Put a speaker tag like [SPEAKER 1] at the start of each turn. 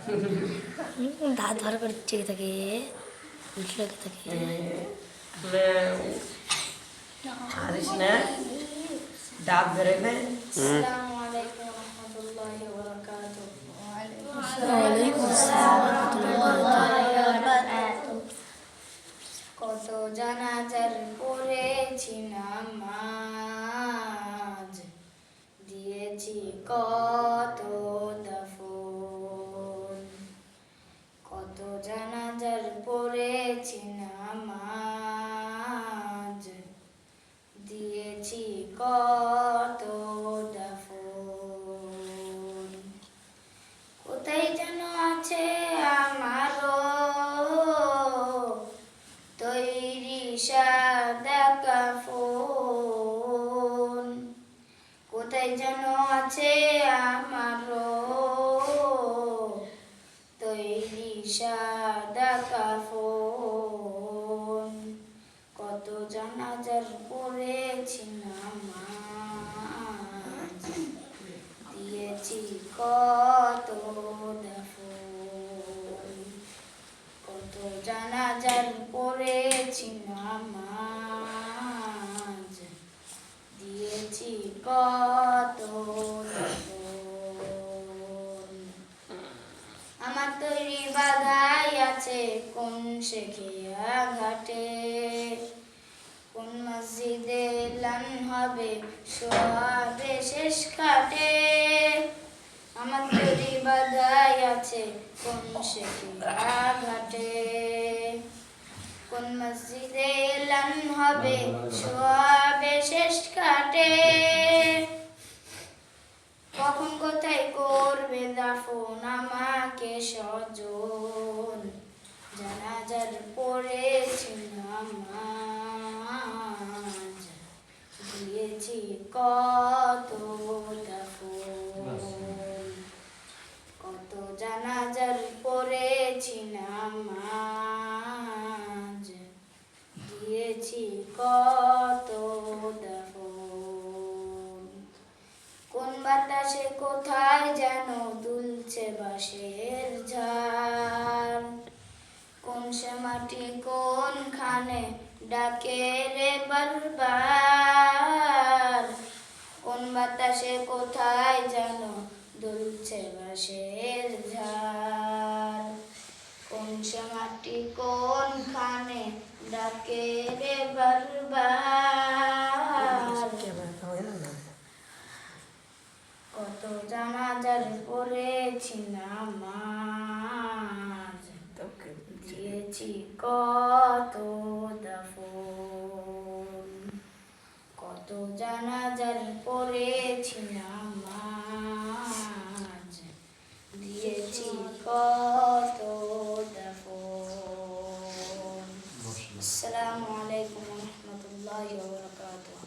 [SPEAKER 1] দাঁত ভর করে চেয়ে থাকে, উঠলে থাকে।
[SPEAKER 2] হারিস না দাঁত বেরোবে।
[SPEAKER 3] আসসালামু আলাইকুম রহমতুল্লাহি ওয়া বারাকাতুহু।
[SPEAKER 1] ওয়ালাইকুম আসসালাম রাহমাতুল্লাহি ওয়া বারাকাতুহু।
[SPEAKER 3] কত জানাজার পড়েছি নামাজ, দিয়েছি কত দাফন। কত জানাজার পড়েছি নামাজ, দিয়েছি কত দাফন। কোথায় যেন আছে আমারও তৈরি সাদা কাফন। কোথায় যেন আছে আমারও তৈরি সাদা কাফন। কত জানাজার পড়েছি নামাজ, দিয়েছি কত দাফন। কত জানাজার পড়েছি নামাজ, দিয়েছি কত দাফন। আমার তৈরি বাধাই আছে কোন শেখিয়া ঘাটে, কোন মসজিদে লান হবে সোয়াবে শেষ খাটে। আমার তৈরি বাধাই আছে কোন শেখিয়া ঘাটে, কোন মসজিদে লান হবে সোয়াবে শেষ খাটে। কখন কোথায় করবে দাফন আমাকে স্বজন, জানাজার পড়েছি নামাজ, দিয়েছি কত দাফন। কত জানাজার পড়েছি নামাজ, দিয়েছি কত দাফন। কোন বাতাসে কোথায় যেন দুলছে বাঁশের ঝাড়, কোন সে মাটি কোনখানে ডাকে রে বারবার। কোন বাতাসে কোথায় যেন দুলছে বাঁশের ঝাড়, কোন সে মাটি কোনখানে ডাকে রে বারবার। কত জানাজার পড়েছি নামাজ, দিয়েছি কত দাফন। কত জানাজার পড়েছি নামাজ, দিয়েছি কত দাফন। আসসালামু আলাইকুম রহমতুল্লাহি ওয়া বারাকাতুহু।